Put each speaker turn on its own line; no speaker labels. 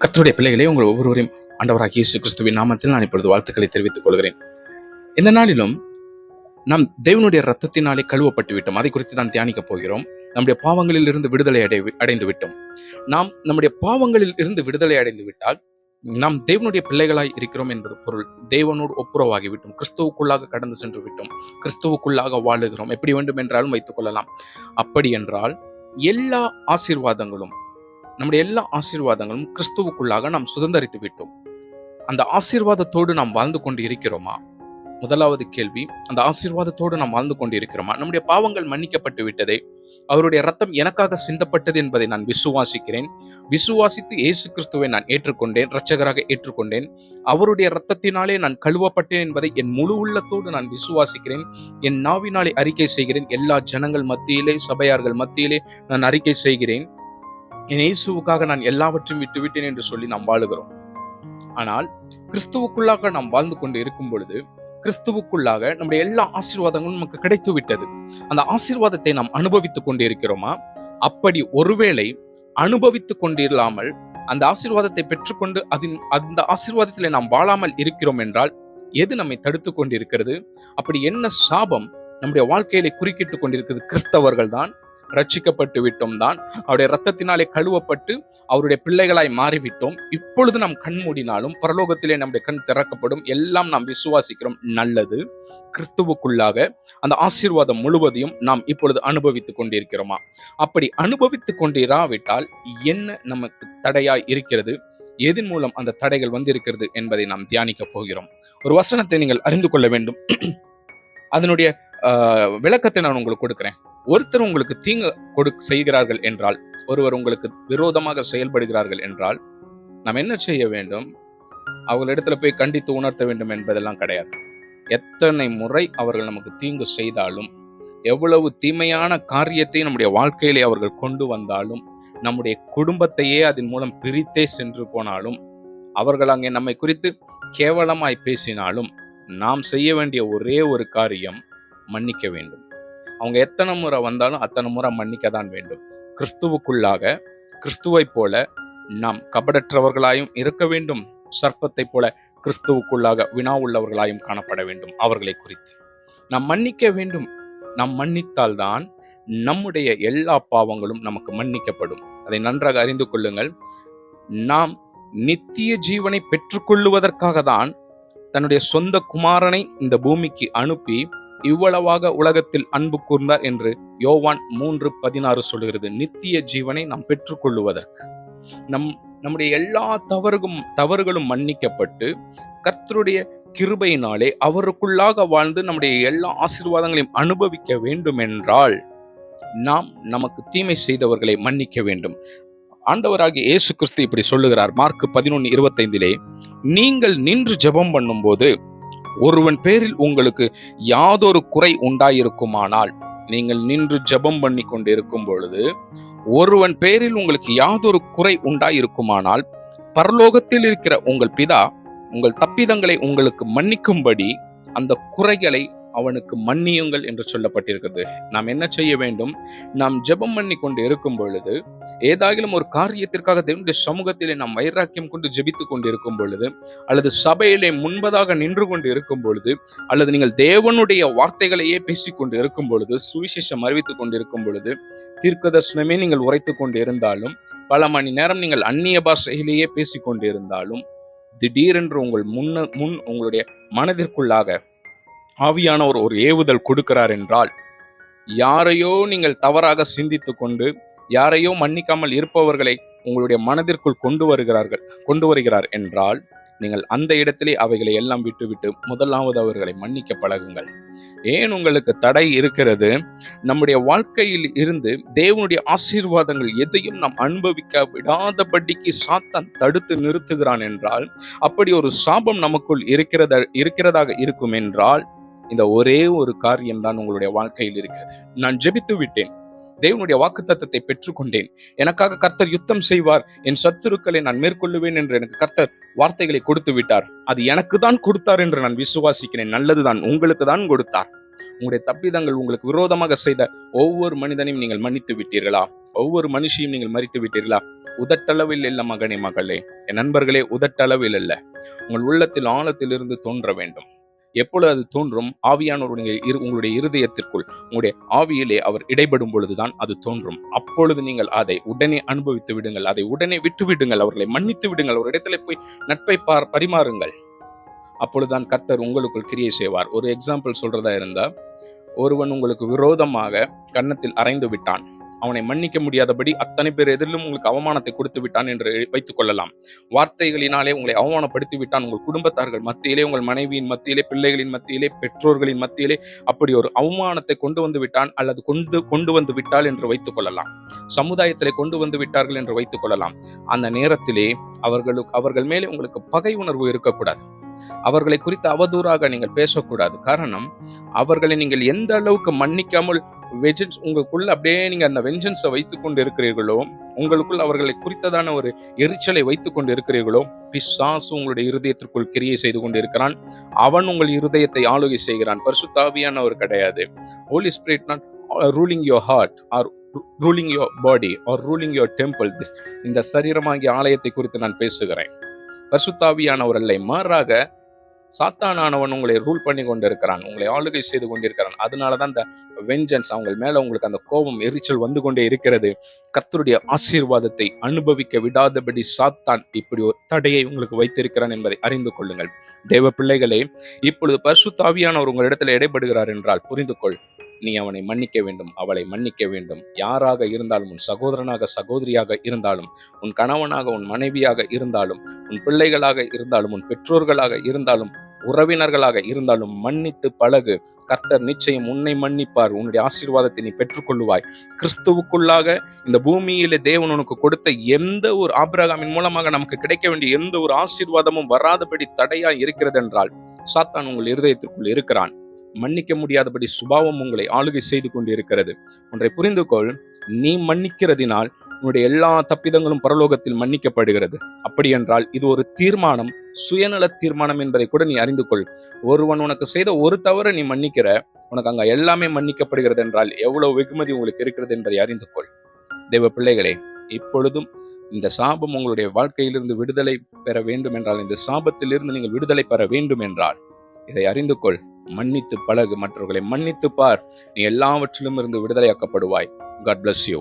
கர்த்தருடைய பிள்ளைகளே, உங்கள் ஒவ்வொருவரையும் ஆண்டவராகிய இயேசு கிறிஸ்துவின் நாமத்தில் நான் இப்பொழுது வாழ்த்துக்களை தெரிவித்துக் கொள்கிறேன். இந்த நாளிலும் நாம் தேவனுடைய இரத்தத்தினாலே கழுவப்பட்டு விட்டோம். அதை குறித்து தான் தியானிக்க போகிறோம். நம்முடைய பாவங்களில் இருந்து விடுதலை அடைந்து விட்டோம். நாம் நம்முடைய பாவங்களில் இருந்து விடுதலை அடைந்து விட்டால் நாம் தேவனுடைய பிள்ளைகளாய் இருக்கிறோம் என்பது பொருள். தேவனோடு ஒப்புரவாகி விட்டோம். கிறிஸ்துவுக்குள்ளாக கடந்து சென்று விட்டோம். கிறிஸ்துவுக்குள்ளாக வாழுகிறோம். எப்படி வேண்டும் என்றாலும் வைத்துக் கொள்ளலாம். அப்படி என்றால் எல்லா ஆசீர்வாதங்களும் நம்முடைய எல்லா ஆசீர்வாதங்களும் கிறிஸ்துவுக்குள்ளாக நாம் சுதந்தரித்து விட்டோம். அந்த ஆசீர்வாதத்தோடு நாம் வாழ்ந்து கொண்டு இருக்கிறோமா? முதலாவது கேள்வி, அந்த ஆசீர்வாதத்தோடு நாம் வாழ்ந்து கொண்டு இருக்கிறோமா? நம்முடைய பாவங்கள் மன்னிக்கப்பட்டு விட்டதே, அவருடைய ரத்தம் எனக்காக சிந்தப்பட்டது என்பதை நான் விசுவாசிக்கிறேன். விசுவாசித்து இயேசு கிறிஸ்துவை நான் ஏற்றுக்கொண்டேன், இரட்சகராக ஏற்றுக்கொண்டேன். அவருடைய ரத்தத்தினாலே நான் கழுவப்பட்டேன் என்பதை என் முழு உள்ளத்தோடு நான் விசுவாசிக்கிறேன். என் நாவினாலே அறிக்கை செய்கிறேன். எல்லா ஜனங்கள் மத்தியிலே, சபையார்கள் மத்தியிலே நான் அறிக்கை செய்கிறேன். என் இயேசுவுக்காக நான் எல்லாவற்றையும் விட்டுவிட்டேன் என்று சொல்லி நாம் வாழுகிறோம். ஆனால் கிறிஸ்துவுக்குள்ளாக நாம் வாழ்ந்து கொண்டு இருக்கும் பொழுது, கிறிஸ்துவுக்குள்ளாக நம்முடைய எல்லா ஆசீர்வாதங்களும் நமக்கு கிடைத்து விட்டது. அந்த ஆசீர்வாதத்தை நாம் அனுபவித்துக் கொண்டு இருக்கிறோமா? அப்படி ஒருவேளை அனுபவித்துக் கொண்டில்லாமல் அந்த ஆசீர்வாதத்தை பெற்றுக்கொண்டு அந்த ஆசீர்வாதத்திலே நாம் வாழாமல் இருக்கிறோம் என்றால் எது நம்மை தடுத்து கொண்டிருக்கிறது? அப்படி என்ன சாபம் நம்முடைய வாழ்க்கையிலே குறுக்கிட்டு கொண்டிருக்கிறது? கிறிஸ்தவர்கள் தான், ரட்சிக்கப்பட்டு விட்டோம் தான், அவருடைய இரத்தத்தினாலே கழுவப்பட்டு அவருடைய பிள்ளைகளாய் மாறிவிட்டோம். இப்பொழுது நாம் கண் மூடினாலும் பரலோகத்திலே நம்முடைய கண் திறக்கப்படும். எல்லாம் நாம் விசுவாசிக்கிறோம். நல்லது. கிறிஸ்துவுக்குள்ளாக அந்த ஆசீர்வாதம் முழுவதையும் நாம் இப்பொழுது அனுபவித்துக் கொண்டிருக்கிறோமா? அப்படி அனுபவித்துக் கொண்டிராவிட்டால் என்ன நமக்கு தடையாய் இருக்கிறது? எதன் மூலம் அந்த தடைகள் வந்திருக்கிறது என்பதை நாம் தியானிக்க போகிறோம். ஒரு வசனத்தை நீங்கள் அறிந்து கொள்ள வேண்டும். அதனுடைய விளக்கத்தை நான் உங்களுக்கு கொடுக்கிறேன். ஒருத்தர் உங்களுக்கு தீங்கு செய்கிறார்கள் என்றால், ஒருவர் உங்களுக்கு விரோதமாக செயல்படுகிறார்கள் என்றால் நாம் என்ன செய்ய வேண்டும்? அவர்களிடத்துல போய் கண்டித்து உணர்த்த வேண்டும் என்பதெல்லாம் கிடையாது. எத்தனை முறை அவர்கள் நமக்கு தீங்கு செய்தாலும், எவ்வளவு தீமையான காரியத்தை நம்முடைய வாழ்க்கையிலே அவர்கள் கொண்டு வந்தாலும், நம்முடைய குடும்பத்தையே அதன் மூலம் பிரித்தே சென்று போனாலும், அவர்கள் அங்கே நம்மை குறித்து கேவலமாய் பேசினாலும், நாம் செய்ய வேண்டிய ஒரே ஒரு காரியம் மன்னிக்க வேண்டும். அவங்க எத்தனை முறை வந்தாலும் அத்தனை முறை மன்னிக்க தான் வேண்டும். கிறிஸ்துவுக்குள்ளாக கிறிஸ்துவை போல நாம் கபடற்றவர்களாயும் இருக்க வேண்டும். சர்ப்பத்தை போல கிறிஸ்துவுக்குள்ளாக வினா உள்ளவர்களாயும் காணப்பட வேண்டும். அவர்களை குறித்து நாம் மன்னிக்க வேண்டும். நாம் மன்னித்தால்தான் நம்முடைய எல்லா பாவங்களும் நமக்கு மன்னிக்கப்படும். அதை நன்றாக அறிந்து கொள்ளுங்கள். நாம் நித்திய ஜீவனை பெற்றுக்கொள்ளுவதற்காக தான் தன்னுடைய சொந்த குமாரனை இந்த பூமிக்கு அனுப்பி இவ்வளவாக உலகத்தில் அன்பு கூர்ந்தார் என்று யோவான் 3:16 சொல்கிறது. நித்திய ஜீவனை நாம் பெற்றுக்கொள்ளுவதற்கு நம்முடைய எல்லா தவறுகளும் மன்னிக்கப்பட்டு கர்த்தருடைய கிருபையினாலே அவருக்குள்ளாக வாழ்ந்து நம்முடைய எல்லா ஆசீர்வாதங்களையும் அனுபவிக்க வேண்டும் என்றால் நாம் நமக்கு தீமை செய்தவர்களை மன்னிக்க வேண்டும். ஆண்டவராகிய இயேசு கிறிஸ்து இப்படி சொல்லுகிறார். மார்க் 11:25 நீங்கள் நின்று ஜெபம் பண்ணும்போது ஒருவன் பேரில் உங்களுக்கு யாதொரு குறை உண்டாயிருக்குமானால், நீங்கள் நின்று ஜெபம் பண்ணி கொண்டிருக்கும் பொழுது ஒருவன் பேரில் உங்களுக்கு யாதொரு குறை உண்டாயிருக்குமானால், பரலோகத்தில் இருக்கிற உங்கள் பிதா உங்கள் தப்பிதங்களை உங்களுக்கு மன்னிக்கும்படி அந்த குறைகளை அவனுக்கு மன்னியுங்கள் என்று சொல்லப்பட்டிருக்கிறது. நாம் என்ன செய்ய வேண்டும்? நாம் ஜெபம் பண்ணி கொண்டு இருக்கும் பொழுது, ஏதாகிலும் ஒரு காரியத்திற்காக தேவனுடைய சமூகத்திலே நாம் வைராக்கியம் கொண்டு ஜெபித்துக் கொண்டு இருக்கும் பொழுது, அல்லது சபையிலே முன்பதாக நின்று கொண்டு இருக்கும் பொழுது, அல்லது நீங்கள் தேவனுடைய வார்த்தைகளையே பேசிக்கொண்டு இருக்கும் பொழுது, சுவிசேஷம் அறிவித்துக் கொண்டு இருக்கும் பொழுது, தீர்க்கதரிசனமே நீங்கள் உரைத்துக் கொண்டு இருந்தாலும், பல மணி நேரம் நீங்கள் அந்நிய பாஷையிலேயே பேசிக்கொண்டு இருந்தாலும், திடீரென்று உங்களுடைய மனதிற்குள்ளாக ஆவியானவர் ஒரு ஏவுதல் கொடுக்கிறார் என்றால், யாரையோ நீங்கள் தவறாக சிந்தித்து கொண்டு யாரையோ மன்னிக்காமல் இருப்பவர்களை உங்களுடைய மனதிற்குள் கொண்டு வருகிறார் என்றால், நீங்கள் அந்த இடத்திலே அவைகளை எல்லாம் விட்டுவிட்டு முதலாவது அவர்களை மன்னிக்க பழகுங்கள். ஏன் உங்களுக்கு தடை இருக்கிறது? நம்முடைய வாழ்க்கையில் இருந்து தேவனுடைய ஆசீர்வாதங்கள் எதையும் நாம் அனுபவிக்க விடாதபடிக்கு சாத்தான் தடுத்து நிறுத்துகிறான் என்றால், அப்படி ஒரு சாபம் நமக்குள் இருக்கிறதாக இருக்கும் என்றால், இந்த ஒரே ஒரு காரியம்தான் உங்களுடைய வாழ்க்கையில் இருக்கிறது. நான் ஜெபித்து விட்டேன், தேவனுடைய வாக்குத்தத்தத்தை பெற்றுக்கொண்டேன், எனக்காக கர்த்தர் யுத்தம் செய்வார், என் சத்துருக்களை நான் மேற்கொள்ளுவேன் என்று எனக்கு கர்த்தர் வார்த்தைகளை கொடுத்து விட்டார். அது எனக்கு தான் கொடுத்தார் என்று நான் விசுவாசிக்கிறேன். நல்லதுதான், உங்களுக்கு தான் கொடுத்தார். உங்களுடைய தப்பிதங்கள், உங்களுக்கு விரோதமாக செய்த ஒவ்வொரு மனிதனையும் நீங்கள் மன்னித்து விட்டீர்களா? ஒவ்வொரு மனுஷியும் நீங்கள் மறித்து விட்டீர்களா? உதட்டளவில் இல்ல மகனே மகளே, என் நண்பர்களே, உதட்டளவில் அல்ல, உங்கள் உள்ளத்தில் ஆழத்திலிருந்து தோன்ற வேண்டும். எப்பொழுது அது தோன்றும்? ஆவியானவருடைய உங்களுடைய இருதயத்திற்குள், உங்களுடைய ஆவியிலே அவர் இடைப்படும் பொழுதுதான் அது தோன்றும். அப்பொழுது நீங்கள் அதை உடனே அனுபவித்து விடுங்கள், அதை உடனே விட்டு விடுங்கள், அவர்களை மன்னித்து விடுங்கள், ஒரு இடத்துல போய் நட்பை பரிமாறுங்கள். அப்பொழுதுதான் கர்த்தர் உங்களுக்குள் கிரியை செய்வார். ஒரு எக்ஸாம்பிள் சொல்றதா இருந்தா, ஒருவன் உங்களுக்கு விரோதமாக கன்னத்தில் அறைந்து விட்டான், அவனை மன்னிக்க முடியாதபடி அத்தனை பேர் எதிரிலும் உங்களுக்கு அவமானத்தை கொடுத்து விட்டான் என்று வைத்துக் கொள்ளலாம். வார்த்தைகளினாலே உங்களை அவமானப்படுத்தி விட்டான், உங்கள் குடும்பத்தார்கள் மத்தியிலே, உங்கள் மனைவியின் மத்தியிலே, பிள்ளைகளின் மத்தியிலே, பெற்றோர்களின் மத்தியிலே அப்படி ஒரு அவமானத்தை கொண்டு வந்து விட்டான், அல்லது கொண்டு வந்து விட்டால் என்று வைத்துக் கொள்ளலாம். சமுதாயத்திலே கொண்டு வந்து விட்டார்கள் என்று வைத்துக் கொள்ளலாம். அந்த நேரத்திலே அவர்கள் மேலே உங்களுக்கு பகை உணர்வு இருக்கக்கூடாது. அவர்களை குறித்து அவதூறாக நீங்கள் பேசக்கூடாது. காரணம், அவர்களை நீங்கள் எந்த அளவுக்கு மன்னிக்காமல் உங்களுக்குள்ள அப்படியே நீங்க அந்த வெஞ்சன்ஸை வைத்துக் கொண்டு இருக்கிறீர்களோ, உங்களுக்குள் அவர்களை குறித்ததான ஒரு எரிச்சலை வைத்துக் கொண்டு இருக்கிறீர்களோ, பிசாசு உங்களுடைய இருதயத்திற்குள் கிரியை செய்து கொண்டு இருக்கிறான். அவன் உங்கள் இருதயத்தை ஆளுகை செய்கிறான். பரிசுத்த ஆவியானவர் கிடையாது. Holy Spirit not ruling your heart or ruling your body or ruling your temple. இந்த சரீரமாகிய ஆலயத்தை குறித்து நான் பேசுகிறேன். பரிசுத்த ஆவியானவர் அல்ல, மாறாக சாத்தானானவன் உங்களை ரூல் பண்ணி கொண்டிருக்கிறான், உங்களை ஆளுகை செய்து கொண்டிருக்கிறான். அதனாலதான் இந்த வெஞ்சன்ஸ், அவங்க மேல உங்களுக்கு அந்த கோபம், எரிச்சல் வந்து கொண்டே இருக்கிறது. கர்த்தருடைய ஆசீர்வாதத்தை அனுபவிக்க விடாதபடி சாத்தான் இப்படி ஒரு தடையை உங்களுக்கு வைத்திருக்கிறான் என்பதை அறிந்து கொள்ளுங்கள். தேவ பிள்ளைகளே, இப்பொழுது பரிசுத்த ஆவியானவர் உங்களிடத்தில் இடைப்படுகிறார் என்றால் புரிந்து கொள். நீ அவனை மன்னிக்க வேண்டும், அவளை மன்னிக்க வேண்டும். யாராக இருந்தாலும், உன் சகோதரனாக சகோதரியாக இருந்தாலும், உன் கணவனாக உன் மனைவியாக இருந்தாலும், உன் பிள்ளைகளாக இருந்தாலும், உன் பெற்றோர்களாக இருந்தாலும், உறவினர்களாக இருந்தாலும் மன்னித்து பழகு. கர்த்தர் நிச்சயம் உன்னை மன்னிப்பார். உன்னுடைய ஆசீர்வாதத்தை நீ பெற்றுக்கொள்ளுவாய். கிறிஸ்துவுக்குள்ளாக இந்த பூமியிலே தேவன் உனக்கு கொடுத்த எந்த ஒரு, ஆபிரகாமின் மூலமாக நமக்கு கிடைக்க வேண்டிய எந்த ஒரு ஆசீர்வாதமும் வராதபடி தடையா இருக்கிறது என்றால் சாத்தான் உங்கள் இருதயத்திற்குள் இருக்கிறான். மன்னிக்க முடியாதபடி சுபாவம் உங்களை ஆளுகை செய்து கொண்டு இருக்கிறது. ஒன்றை புரிந்து கொள், நீ மன்னிக்கிறதினால் உன்னுடைய எல்லா தப்பிதங்களும் பரலோகத்தில் மன்னிக்கப்படுகிறது. அப்படி என்றால் இது ஒரு தீர்மானம், சுயநல தீர்மானம் என்பதை கூட நீ அறிந்து கொள். ஒருவன் உனக்கு செய்த ஒரு தவறை நீ மன்னிக்கிற, உனக்கு அங்க எல்லாமே மன்னிக்கப்படுகிறது என்றால் எவ்வளவு வெகுமதி உங்களுக்கு இருக்கிறது என்பதை அறிந்து கொள். தேவ பிள்ளைகளே, இப்பொழுதும் இந்த சாபம் உங்களுடைய வாழ்க்கையிலிருந்து விடுதலை பெற வேண்டும் என்றால், இந்த சாபத்திலிருந்து நீங்கள் விடுதலை பெற வேண்டும் என்றால் இதை அறிந்து கொள். மன்னித்து பழகு, மற்றவர்களை மன்னித்து பார். நீ எல்லாவற்றிலும் இருந்து விடுதலையாக்கப்படுவாய். God bless you.